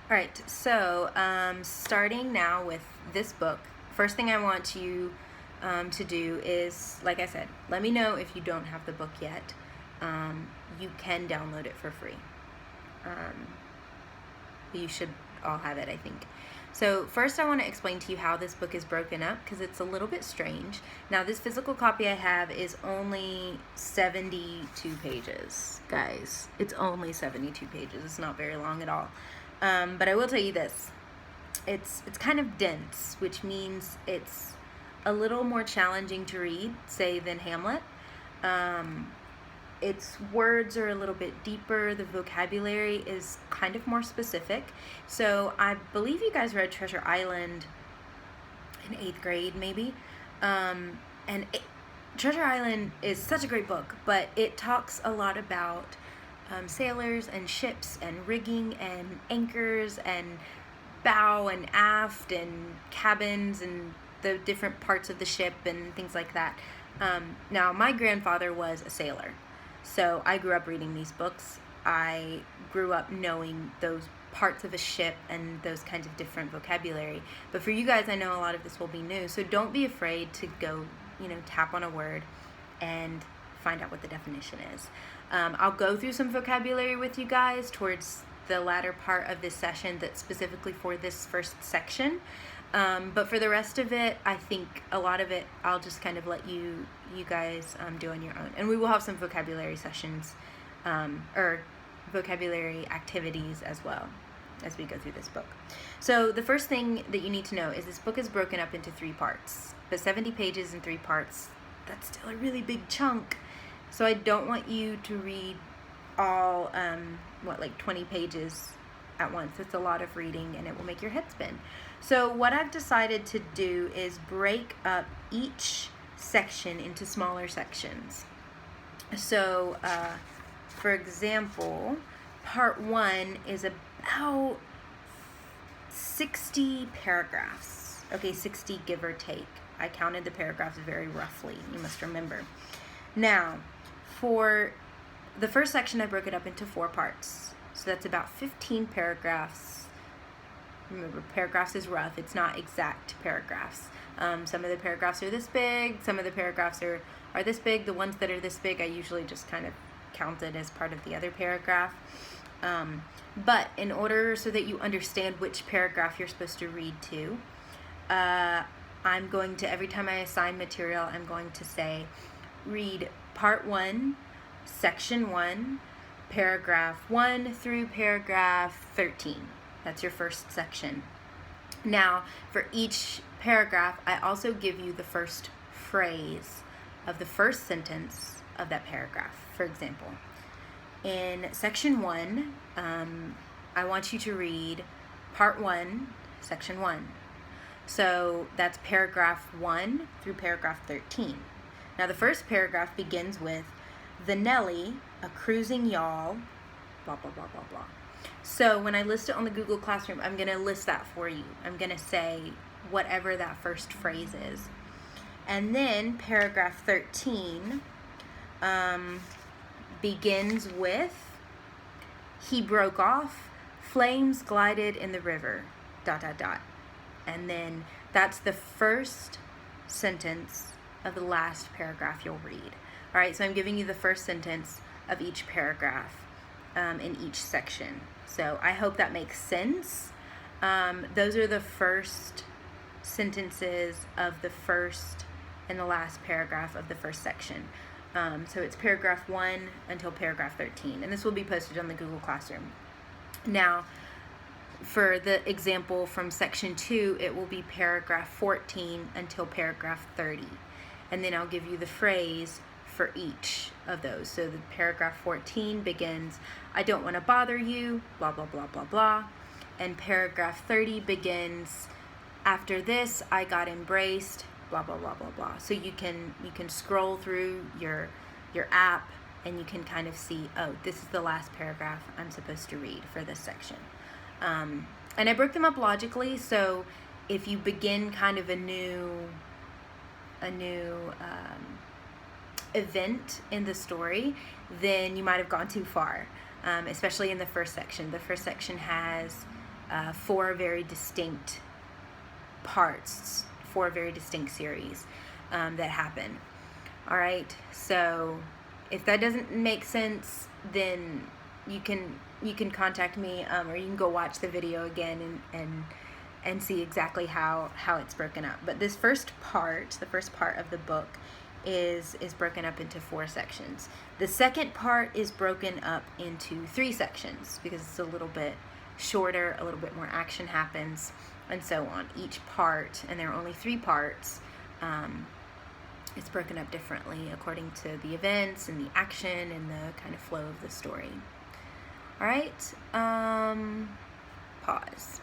All right, so starting now with this book, first thing I want you to do is, like I said, let me know if you don't have the book yet. You can download it for free. Um, you should all have it, I think. So first I want to explain to you how this book is broken up because it's a little bit strange. Now this physical copy I have is only 72 pages, guys. It's only 72 pages. It's not very long at all. But I will tell you this. It's kind of dense, which means it's a little more challenging to read, say, than Hamlet. Its words are a little bit deeper. The vocabulary is kind of more specific. So I believe you guys read Treasure Island in 8th grade, maybe. Treasure Island is such a great book, but it talks a lot about sailors and ships and rigging and anchors and bow and aft and cabins and the different parts of the ship and things like that. Now, my grandfather was a sailor, so I grew up reading these books. I grew up knowing those parts of a ship and those kinds of different vocabulary. But for you guys, I know a lot of this will be new, so don't be afraid to go, tap on a word and find out what the definition is. I'll go through some vocabulary with you guys towards the latter part of this session that's specifically for this first section. But for the rest of it, I think a lot of it I'll just kind of let you guys do on your own. And we will have some vocabulary sessions or vocabulary activities as well as we go through this book. So the first thing that you need to know is this book is broken up into 3 parts. But 70 pages in 3 parts, that's still a really big chunk. So I don't want you to read all, 20 pages at once. It's a lot of reading and it will make your head spin. So what I've decided to do is break up each section into smaller sections. So, for example, part 1 is about 60 paragraphs. Okay, 60 give or take. I counted the paragraphs very roughly, you must remember. Now, for the first section, I broke it up into 4 parts. So that's about 15 paragraphs. Remember, paragraphs is rough. It's not exact paragraphs. Some of the paragraphs are this big. Some of the paragraphs are this big. The ones that are this big, I usually just kind of count it as part of the other paragraph. But in order so that you understand which paragraph you're supposed to read to, I'm going to, every time I assign material, I'm going to say, read part 1, section 1, paragraph 1 through paragraph 13. That's your first section. Now, for each paragraph, I also give you the first phrase of the first sentence of that paragraph. For example, in section 1, I want you to read part 1, section 1. So that's paragraph 1 through paragraph 13. Now, the first paragraph begins with, the Nelly, a cruising yawl, blah, blah, blah, blah, blah. So when I list it on the Google Classroom, I'm going to list that for you. I'm going to say whatever that first phrase is. And then paragraph 13 begins with, he broke off, flames glided in the river, ... And then that's the first sentence of the last paragraph you'll read. All right, so I'm giving you the first sentence of each paragraph in each section. So I hope that makes sense. Those are the first sentences of the first and the last paragraph of the first section. So it's paragraph 1 until paragraph 13. And this will be posted on the Google Classroom. Now, for the example from section 2, it will be paragraph 14 until paragraph 30. And then I'll give you the phrase for each of those. So the paragraph 14 begins, I don't want to bother you, blah, blah, blah, blah, blah. And paragraph 30 begins, after this, I got embraced, blah, blah, blah, blah, blah. So you can scroll through your app and you can kind of see, oh, this is the last paragraph I'm supposed to read for this section. And I broke them up logically, so if you begin kind of a new event in the story, then you might have gone too far, especially in the first section. The first section has four very distinct parts, four very distinct series that happen. All right, so if that doesn't make sense, then you can contact me, or you can go watch the video again and see exactly how it's broken up. But this first part, the first part of the book, is broken up into 4 sections. The second part is broken up into 3 sections because it's a little bit shorter, a little bit more action happens, and so on. Each part, and there are only 3 parts, it's broken up differently according to the events and the action and the kind of flow of the story. All right, pause.